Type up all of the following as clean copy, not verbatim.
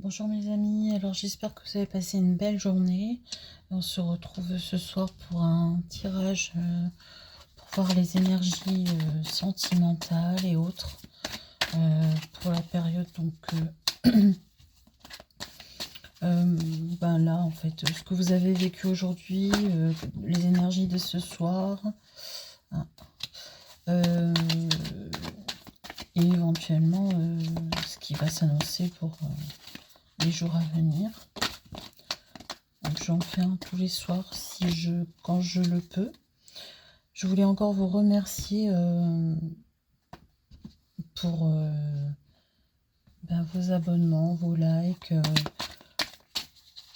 Bonjour mes amis, alors j'espère que vous avez passé une belle journée. On se retrouve ce soir pour un tirage pour voir les énergies sentimentales et autres pour la période. Donc ben là en fait, ce que vous avez vécu aujourd'hui, les énergies de ce soir, hein, et éventuellement ce qui va s'annoncer pour les jours à venir. Donc j'en fais un tous les soirs quand je le peux. Je voulais encore vous remercier pour vos abonnements, vos likes.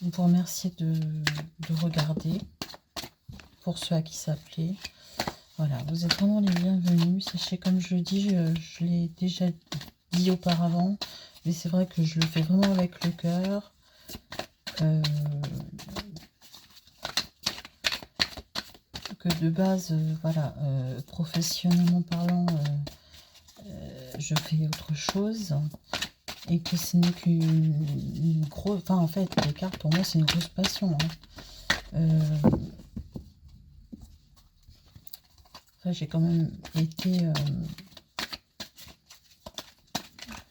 Vous remercier de regarder pour ceux à qui ça plaît. Voilà, vous êtes vraiment les bienvenus. Sachez, comme je le dis, je l'ai déjà dit auparavant, mais c'est vrai que je le fais vraiment avec le cœur. Que de base, voilà, professionnellement parlant, je fais autre chose et que ce n'est qu'une grosse... Enfin, en fait, les cartes, pour moi, c'est une grosse passion. Enfin, j'ai quand même été...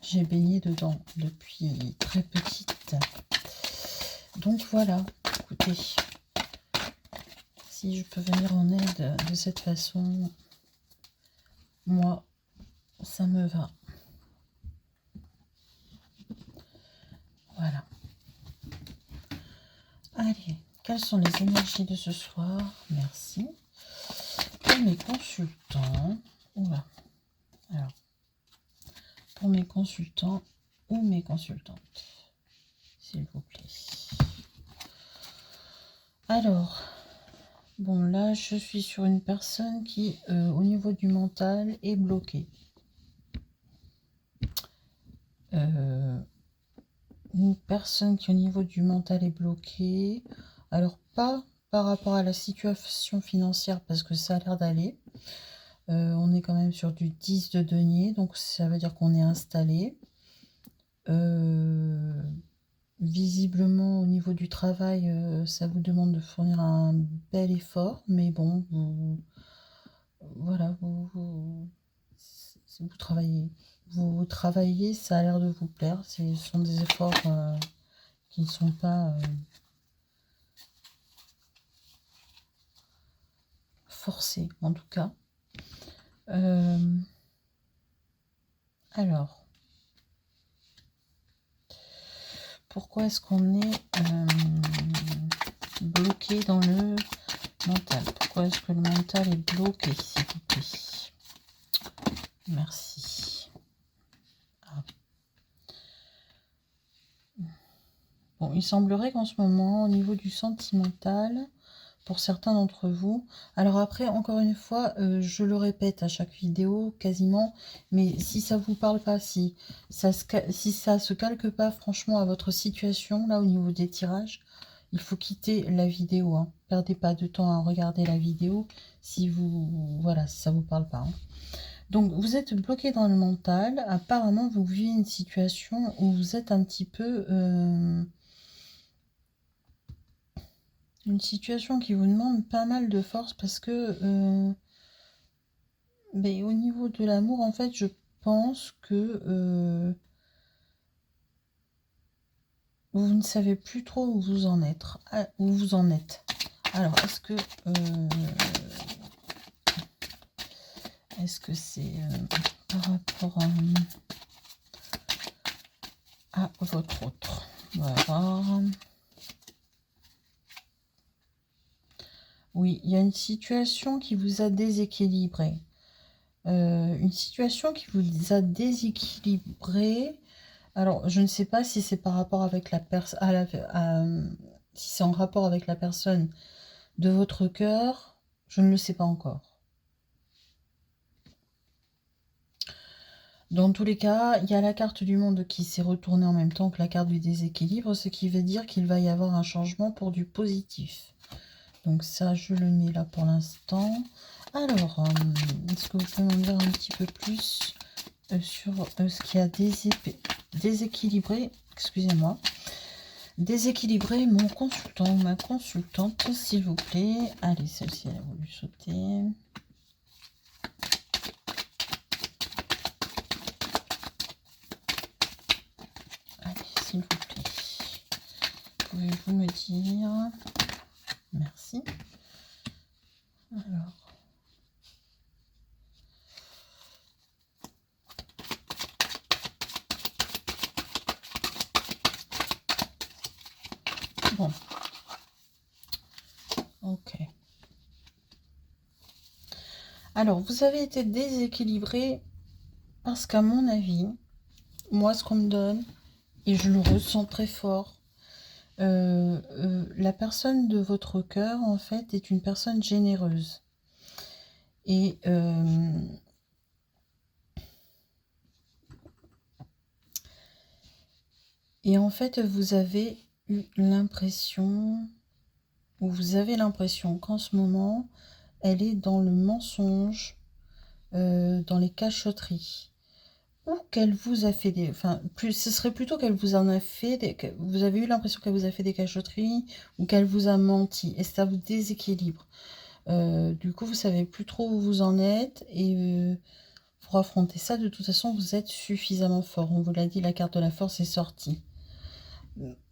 j'ai baigné dedans depuis très petite. Donc voilà, écoutez, si je peux venir en aide de cette façon, moi, ça me va. Voilà. Allez, quelles sont les énergies de ce soir? Merci. Pour mes consultants, oula, alors, pour mes consultants ou mes consultantes, s'il vous plaît. Alors, bon, là, je suis sur une personne qui, au niveau du mental, est bloquée. Une personne qui, au niveau du mental, est bloquée. Alors, pas par rapport à la situation financière, parce que ça a l'air d'aller. On est quand même sur du 10 de denier, donc ça veut dire qu'on est installé. Visiblement, au niveau du travail, ça vous demande de fournir un bel effort, mais bon, voilà, vous travaillez. Vous travaillez, ça a l'air de vous plaire. Ce sont des efforts qui ne sont pas forcés, en tout cas. Alors, pourquoi est-ce qu'on est bloqué dans le mental? Pourquoi est-ce que le mental est bloqué, s'il vous plaît? Merci. Ah. Bon, il semblerait qu'en ce moment, au niveau du sentimental, pour certains d'entre vous, alors après, encore une fois, je le répète à chaque vidéo, quasiment, mais si ça vous parle pas, si ça se calque pas franchement à votre situation, là, au niveau des tirages, il faut quitter la vidéo, hein. Perdez pas de temps à regarder la vidéo si voilà, si ça vous parle pas, hein. Donc, vous êtes bloqué dans le mental. Apparemment, vous vivez une situation où vous êtes un petit peu... une situation qui vous demande pas mal de force parce que... mais au niveau de l'amour, en fait, je pense que... vous ne savez plus trop où vous en êtes. Où vous en êtes. Alors, est-ce que... est-ce que c'est par rapport à votre autre? On va voir. Oui, il y a une situation qui vous a déséquilibré. Une situation qui vous a déséquilibré. Alors, je ne sais pas si c'est par rapport avec la personne, si c'est en rapport avec la personne de votre cœur. Je ne le sais pas encore. Dans tous les cas, il y a la carte du monde qui s'est retournée en même temps que la carte du déséquilibre, ce qui veut dire qu'il va y avoir un changement pour du positif. Donc ça, je le mets là pour l'instant. Alors, est-ce que vous pouvez m'en dire un petit peu plus sur ce qui a déséquilibré excusez-moi. Déséquilibrer mon consultant ou ma consultante, s'il vous plaît. Allez, celle-ci, elle a voulu sauter. Allez, s'il vous plaît. Pouvez-vous me dire... Merci. Alors... Bon. Ok. Alors, vous avez été déséquilibré parce qu'à mon avis, moi, ce qu'on me donne, et je le ressens très fort, la personne de votre cœur, en fait, est une personne généreuse. Et en fait, vous avez eu l'impression, ou vous avez l'impression qu'en ce moment, elle est dans le mensonge, dans les cachotteries. Ou qu'elle vous a fait des... Enfin, ce serait plutôt qu'elle vous en a fait des... Vous avez eu l'impression qu'elle vous a fait des cachotteries ou qu'elle vous a menti. Et ça vous déséquilibre. Du coup, vous savez plus trop où vous en êtes. Et pour affronter ça, de toute façon, vous êtes suffisamment fort. On vous l'a dit, la carte de la force est sortie.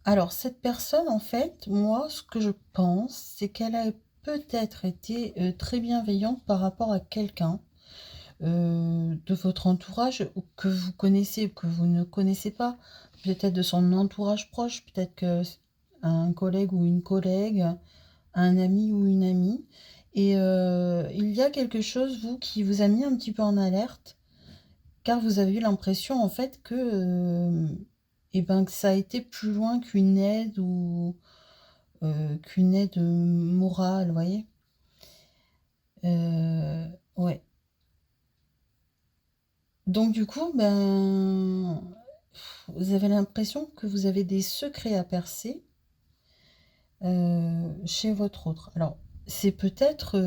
Alors, cette personne, en fait, moi, ce que je pense, c'est qu'elle a peut-être été très bienveillante par rapport à quelqu'un de votre entourage que vous connaissez ou que vous ne connaissez pas, peut-être de son entourage proche, peut-être que un collègue ou une collègue, un ami ou une amie. Et il y a quelque chose, vous, qui vous a mis un petit peu en alerte, car vous avez eu l'impression, en fait, eh ben, que ça a été plus loin qu'une aide ou qu'une aide morale, vous voyez. Ouais. Donc du coup, ben, vous avez l'impression que vous avez des secrets à percer chez votre autre. Alors, c'est peut-être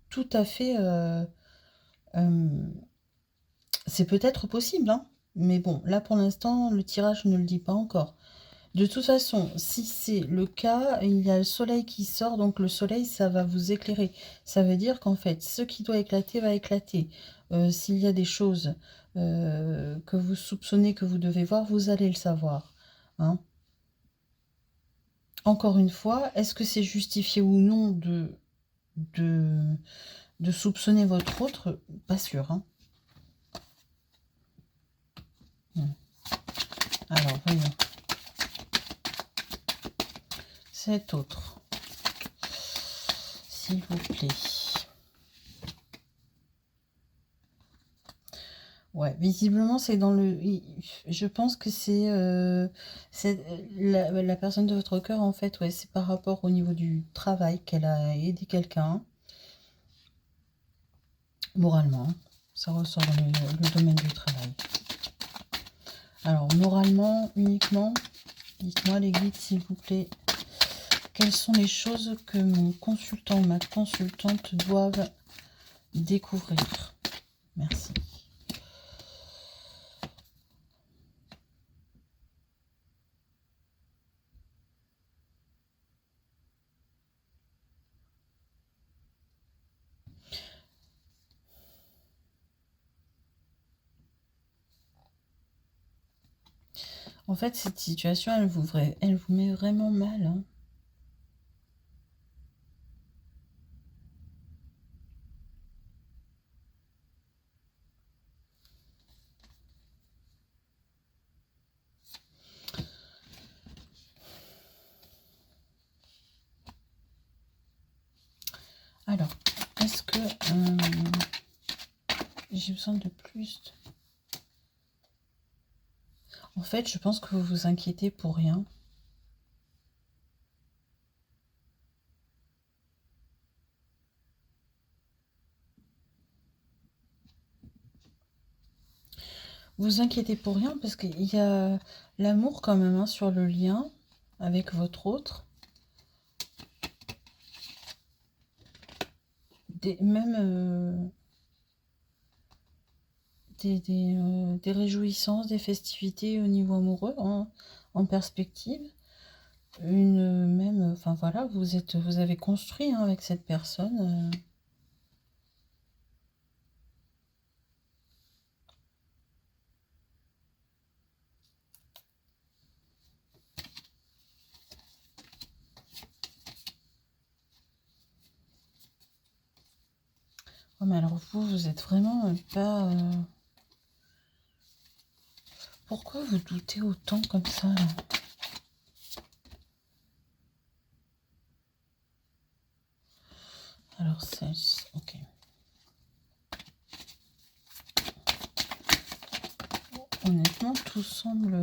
tout à fait... c'est peut-être possible, hein, mais bon, là pour l'instant, le tirage ne le dit pas encore. De toute façon, si c'est le cas, il y a le soleil qui sort, donc le soleil, ça va vous éclairer. Ça veut dire qu'en fait, ce qui doit éclater va éclater. S'il y a des choses que vous soupçonnez, que vous devez voir, vous allez le savoir. Hein. Encore une fois, est-ce que c'est justifié ou non de soupçonner votre autre? Pas sûr. Hein. Alors, voyons. Cet autre, s'il vous plaît. Ouais, visiblement, c'est dans le... Je pense que c'est la personne de votre cœur, en fait, ouais, c'est par rapport au niveau du travail qu'elle a aidé quelqu'un, moralement. Ça ressort dans le domaine du travail. Alors, moralement, uniquement, dites-moi les guides, s'il vous plaît, quelles sont les choses que mon consultant ou ma consultante doivent découvrir? Merci. En fait, cette situation, elle vous met vraiment mal. Hein. Alors, est-ce que j'ai besoin de plus En fait, je pense que vous vous inquiétez pour rien. Vous inquiétez pour rien parce qu'il y a l'amour quand même hein, sur le lien avec votre autre. Même des réjouissances, des festivités au niveau amoureux, hein, en perspective. Même, enfin voilà, vous avez construit, hein, avec cette personne. Oh, mais alors vous êtes vraiment pas... Pourquoi vous doutez autant comme ça, là? Alors c'est... Ok. Honnêtement, tout semble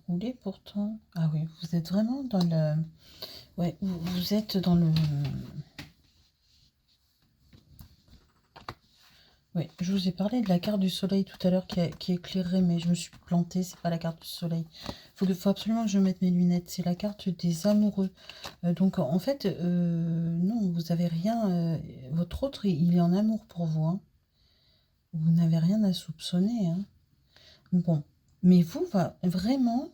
rouler pourtant. Ah oui, vous êtes vraiment dans le... Ouais, vous êtes dans le... Oui, je vous ai parlé de la carte du soleil tout à l'heure qui éclairait, mais je me suis plantée, c'est pas la carte du soleil. Faut absolument que je mette mes lunettes, c'est la carte des amoureux. Donc en fait, non, vous avez rien... votre autre, il est en amour pour vous, hein. Vous n'avez rien à soupçonner, hein. Bon, mais vous, vraiment...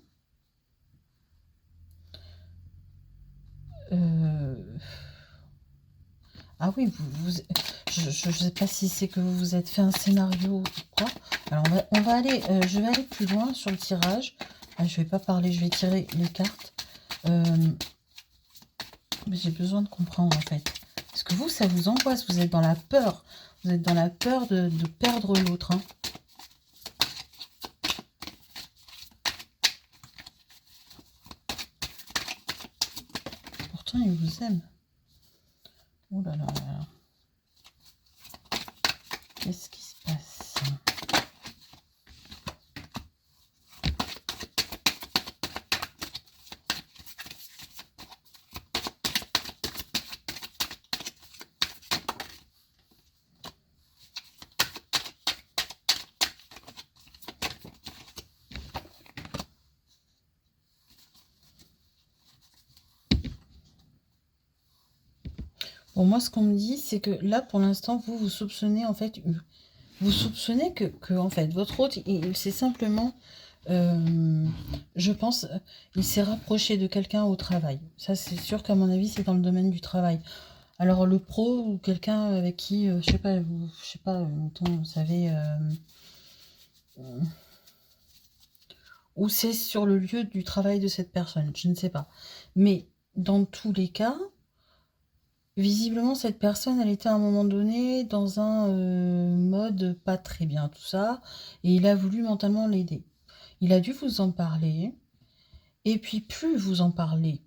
Ah oui, je ne sais pas si c'est que vous vous êtes fait un scénario ou quoi. Alors on va aller, je vais aller plus loin sur le tirage. Ah, je vais pas parler, je vais tirer les cartes. Mais j'ai besoin de comprendre en fait. Parce que vous, ça vous angoisse, vous êtes dans la peur. Vous êtes dans la peur de perdre l'autre, hein. Pourtant, il vous aime. Oh là là là là. Qu'est-ce qui se passe? Bon, moi, ce qu'on me dit, c'est que là, pour l'instant, vous soupçonnez, en fait, vous soupçonnez que en fait, votre hôte, il c'est simplement, je pense, il s'est rapproché de quelqu'un au travail. Ça, c'est sûr qu'à mon avis, c'est dans le domaine du travail. Alors, le pro ou quelqu'un avec qui, je sais pas, je sais pas, mettons, vous savez, ou c'est sur le lieu du travail de cette personne, je ne sais pas. Mais dans tous les cas, visiblement, cette personne, elle était à un moment donné dans un mode pas très bien, tout ça, et il a voulu mentalement l'aider. Il a dû vous en parler, et puis plus vous en parlez,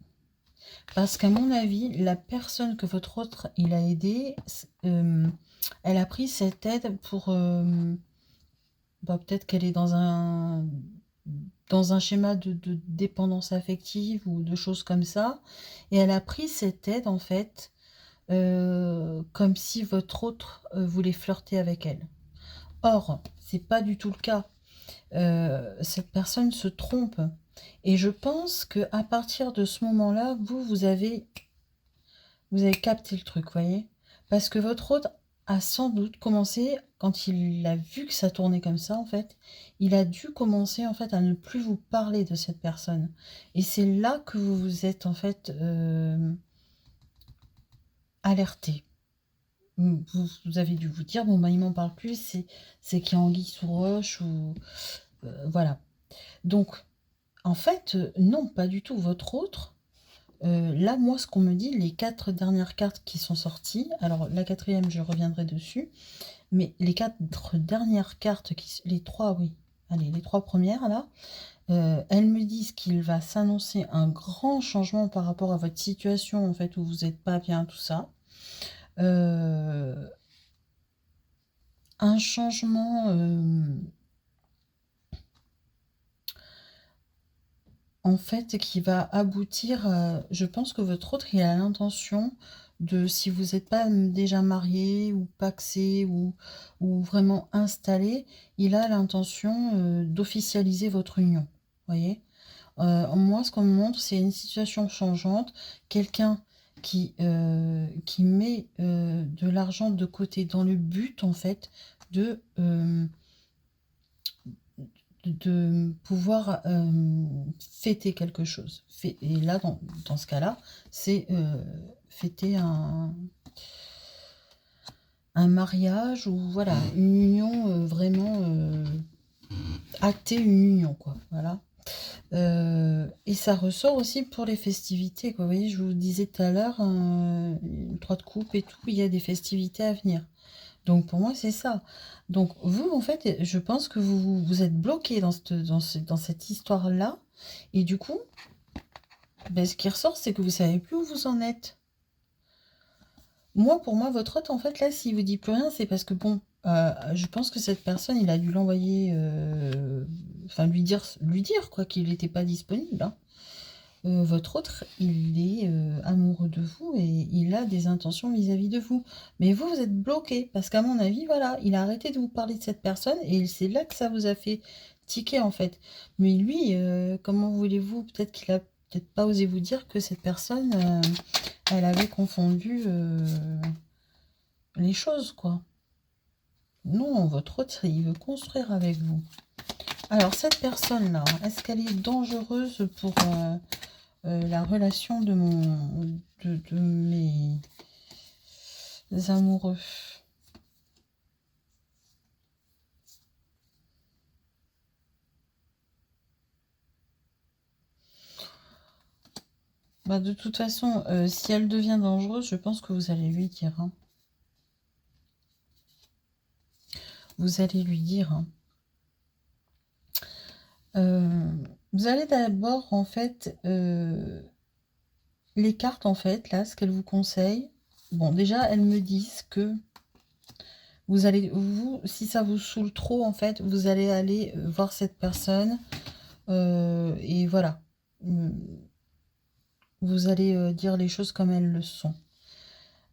parce qu'à mon avis, la personne que votre autre, il a aidé, elle a pris cette aide pour... peut-être qu'elle est dans un schéma de dépendance affective ou de choses comme ça, et elle a pris cette aide, en fait, comme si votre autre voulait flirter avec elle. Or, c'est pas du tout le cas. Cette personne se trompe. Et je pense que à partir de ce moment-là, vous avez capté le truc, voyez? Parce que votre hôte a sans doute commencé, quand il a vu que ça tournait comme ça, en fait, il a dû commencer, en fait, à ne plus vous parler de cette personne. Et c'est là que vous vous êtes, en fait, alerté. Vous avez dû vous dire, bon, bah, il m'en parle plus, c'est qu'il y a anguille sous roche, ou... voilà. Donc, en fait, non, pas du tout. Votre autre, là, moi, ce qu'on me dit, les 4 dernières cartes qui sont sorties, alors la quatrième, je reviendrai dessus, mais les 4 dernières cartes, les 3, oui, allez, les 3 premières, là, elles me disent qu'il va s'annoncer un grand changement par rapport à votre situation, en fait, où vous n'êtes pas bien, tout ça. Un changement... en fait, qui va aboutir, je pense que votre autre, il a l'intention de, si vous n'êtes pas déjà marié ou pacsé ou vraiment installé, il a l'intention d'officialiser votre union. Voyez? Moi, ce qu'on me montre, c'est une situation changeante, quelqu'un qui met de l'argent de côté dans le but, en fait, de de pouvoir fêter quelque chose. Et là, dans ce cas-là, c'est fêter un mariage ou voilà, une union vraiment acter une union, quoi. Voilà. Et ça ressort aussi pour les festivités, quoi. Vous voyez, je vous disais tout à l'heure, une 3 de coupe et tout, il y a des festivités à venir. Donc pour moi, c'est ça. Donc vous, en fait, je pense que vous êtes bloqué dans cette histoire-là. Et du coup, ben, ce qui ressort, c'est que vous savez plus où vous en êtes. Moi, pour moi, votre hôte, en fait, là, s'il vous dit plus rien, c'est parce que, bon, je pense que cette personne, il a dû l'envoyer, enfin, lui dire quoi, qu'il n'était pas disponible, hein. Votre autre, il est amoureux de vous et il a des intentions vis-à-vis de vous. Mais vous, vous êtes bloqué parce qu'à mon avis, voilà, il a arrêté de vous parler de cette personne et c'est là que ça vous a fait tiquer en fait. Mais lui, comment voulez-vous, peut-être qu'il a peut-être pas osé vous dire que cette personne, elle avait confondu les choses, quoi. Non, votre autre, il veut construire avec vous. Alors, cette personne-là, est-ce qu'elle est dangereuse pour la relation de mes amoureux? Bah, de toute façon, si elle devient dangereuse, je pense que vous allez lui dire, hein. Vous allez lui dire, hein. Vous allez d'abord, en fait, les cartes, en fait, là, ce qu'elles vous conseillent. Bon, déjà, elles me disent que vous allez, si ça vous saoule trop, en fait, vous allez aller voir cette personne. Et voilà. Vous allez dire les choses comme elles le sont.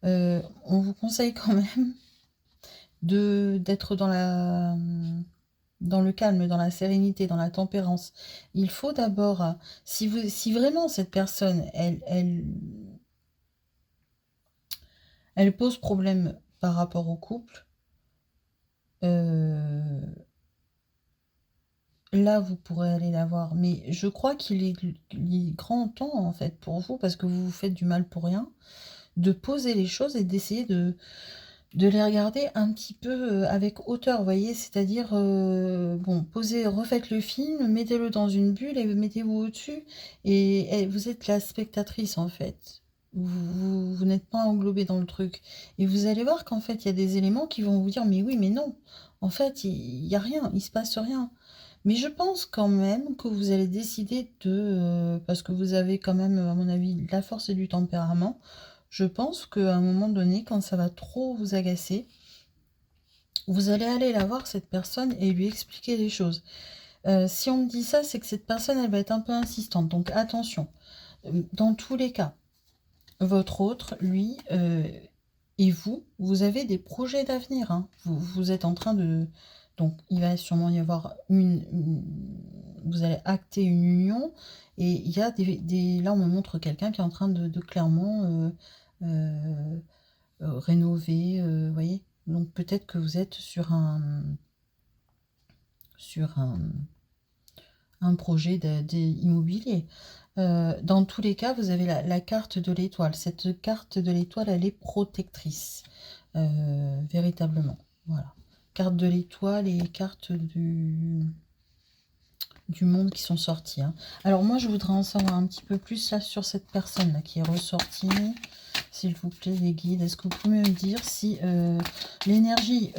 On vous conseille quand même d'être dans le calme, dans la sérénité, dans la tempérance. Il faut d'abord, si vraiment cette personne, elle pose problème par rapport au couple, là, vous pourrez aller la voir. Mais je crois qu'il est grand temps, en fait, pour vous, parce que vous vous faites du mal pour rien, de poser les choses et d'essayer de les regarder un petit peu avec hauteur, vous voyez, c'est-à-dire, bon, refaites le film, mettez-le dans une bulle et mettez-vous au-dessus, et vous êtes la spectatrice, en fait. Vous n'êtes pas englobé dans le truc. Et vous allez voir qu'en fait, il y a des éléments qui vont vous dire, mais oui, mais non, en fait, il n'y a rien, il se passe rien. Mais je pense quand même que vous allez décider parce que vous avez quand même, à mon avis, de la force et du tempérament. Je pense qu'à un moment donné, quand ça va trop vous agacer, vous allez aller la voir, cette personne, et lui expliquer les choses. Si on me dit ça, c'est que cette personne, elle va être un peu insistante. Donc attention. Dans tous les cas, votre autre, lui, et vous avez des projets d'avenir, hein. Vous êtes en train de... Donc, il va sûrement y avoir vous allez acter une union. Et il y a là, on me montre quelqu'un qui est en train de clairement rénover, vous voyez. Donc, peut-être que vous êtes sur un projet immobilier. Dans tous les cas, vous avez la carte de l'étoile. Cette carte de l'étoile, elle est protectrice, véritablement. Voilà. Carte de l'étoile et carte du monde qui sont sorties, hein. Alors moi, je voudrais en savoir un petit peu plus là sur cette personne-là qui est ressortie. S'il vous plaît, les guides, est-ce que vous pouvez me dire si l'énergie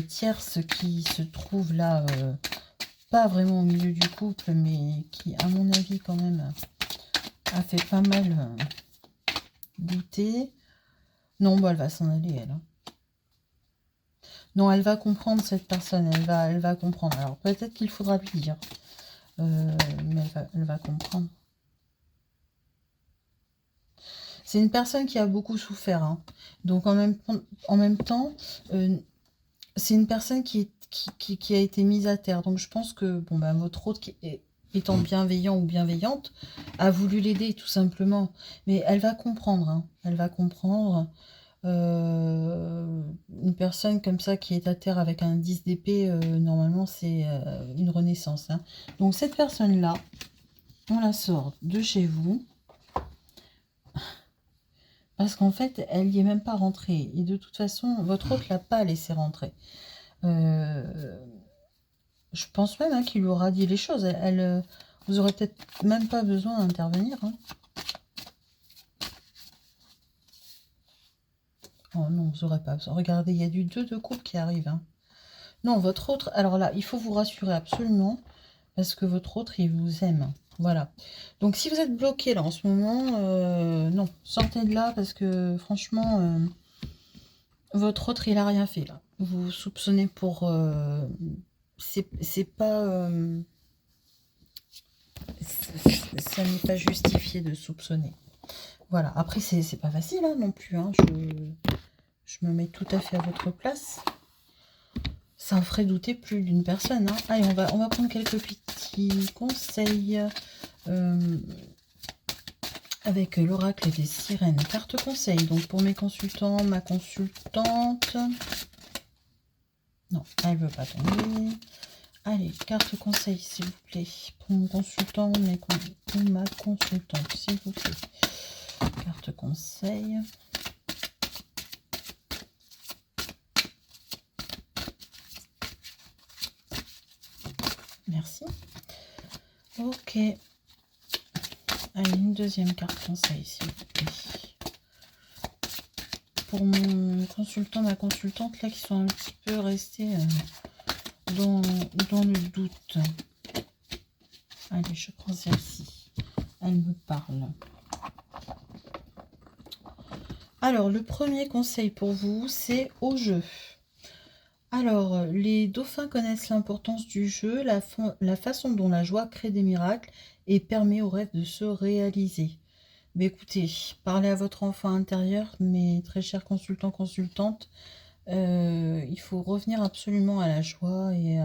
tierce qui se trouve là, pas vraiment au milieu du couple, mais qui, à mon avis, quand même, a fait pas mal douter. Non, bah, elle va s'en aller, elle, hein. Non, elle va comprendre, cette personne, elle va comprendre. Alors, peut-être qu'il faudra lui dire, mais elle va comprendre. C'est une personne qui a beaucoup souffert, hein. Donc, en même temps, c'est une personne qui a été mise à terre. Donc, je pense que bon, bah, votre autre, étant bienveillant ou bienveillante, a voulu l'aider, tout simplement. Mais elle va comprendre, hein. Elle va comprendre. Une personne comme ça qui est à terre avec un 10 d'épée, normalement c'est une renaissance. Hein. Donc cette personne-là, on la sort de chez vous. Parce qu'en fait, elle n'y est même pas rentrée. Et de toute façon, votre hôte ne l'a pas laissé rentrer. Je pense même qu'il lui aura dit les choses. Vous aurez peut-être même pas besoin d'intervenir. Hein. Oh non, vous n'aurez pas besoin. Regardez, il y a du 2 de coupe qui arrive. Hein. Non, votre autre... Alors là, il faut vous rassurer absolument. Parce que votre autre, il vous aime. Voilà. Donc, si vous êtes bloqué là en ce moment, non, sortez de là. Parce que franchement, votre autre, il a rien fait là. Vous soupçonnez pour... c'est pas... ça n'est pas justifié de soupçonner. Voilà. Après, c'est pas facile hein, non plus. Hein. Je me mets tout à fait à votre place. Ça en ferait douter plus d'une personne. Hein. Allez, on va prendre quelques petits conseils avec l'oracle des sirènes. Carte conseil. Donc pour mes consultants, ma consultante. Non, elle veut pas tomber. Allez, carte conseil, s'il vous plaît. Pour mon consultant, pour ma consultante, s'il vous plaît. Carte conseil. Merci. Ok. Allez, une deuxième carte conseil, s'il vous plaît. Pour mon consultant, ma consultante, là, qui sont un petit peu restés dans le doute. Allez, je prends celle-ci. Elle me parle. Alors, le premier conseil pour vous, c'est au jeu. Alors, les dauphins connaissent l'importance du jeu, la façon dont la joie crée des miracles et permet aux rêves de se réaliser. Mais écoutez, parlez à votre enfant intérieur, mes très chers consultants, consultantes. Il faut revenir absolument à la joie et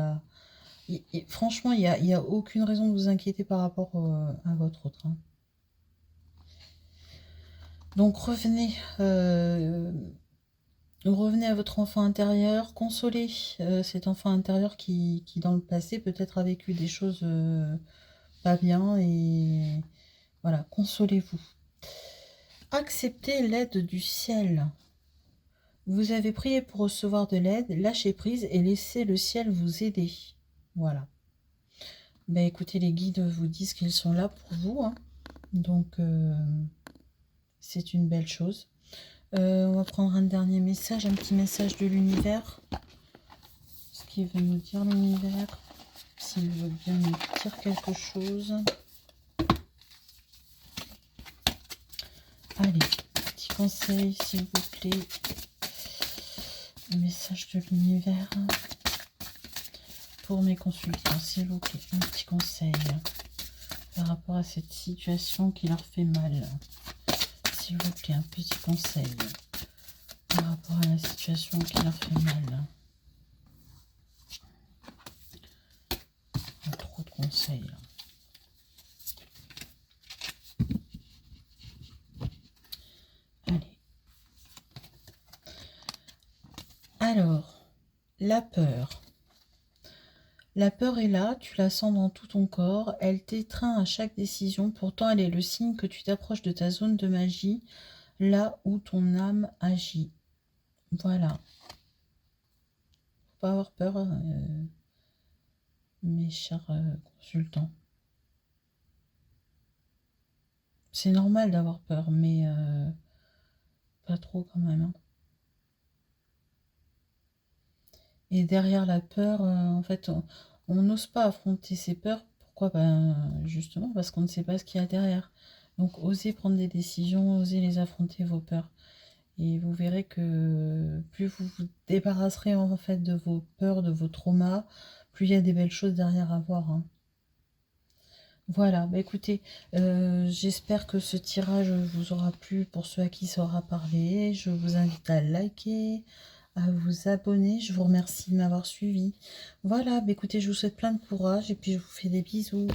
franchement, il n'y a aucune raison de vous inquiéter par rapport à votre autre. Hein. Donc, revenez à votre enfant intérieur, consolez cet enfant intérieur qui dans le passé peut-être a vécu des choses pas bien et voilà, consolez-vous. Acceptez l'aide du ciel. Vous avez prié pour recevoir de l'aide, lâchez prise et laissez le ciel vous aider. Voilà. Ben écoutez, les guides vous disent qu'ils sont là pour vous, hein. Donc c'est une belle chose. On va prendre un dernier message, un petit message de l'univers. Ce qu'il veut nous dire l'univers, s'il veut bien nous dire quelque chose. Allez, petit conseil s'il vous plaît. Un message de l'univers pour mes consultants, s'il vous plaît. Un petit conseil par rapport à cette situation qui leur fait mal. S'il vous plaît, un petit conseil par rapport à la situation qui leur fait mal. Trop de conseils. Allez. Alors, la peur. La peur est là, tu la sens dans tout ton corps, elle t'étreint à chaque décision, pourtant elle est le signe que tu t'approches de ta zone de magie, là où ton âme agit. Voilà. Faut pas avoir peur, mes chers consultants. C'est normal d'avoir peur, mais pas trop quand même. Hein. Et derrière la peur, en fait, on n'ose pas affronter ses peurs. Pourquoi? Ben, justement, parce qu'on ne sait pas ce qu'il y a derrière. Donc, osez prendre des décisions, osez les affronter, vos peurs. Et vous verrez que plus vous vous débarrasserez en fait de vos peurs, de vos traumas, plus il y a des belles choses derrière à voir. Hein. Voilà, bah écoutez, j'espère que ce tirage vous aura plu pour ceux à qui ça aura parlé. Je vous invite à liker, à vous abonner. Je vous remercie de m'avoir suivi. Voilà, bah écoutez, je vous souhaite plein de courage et puis je vous fais des bisous.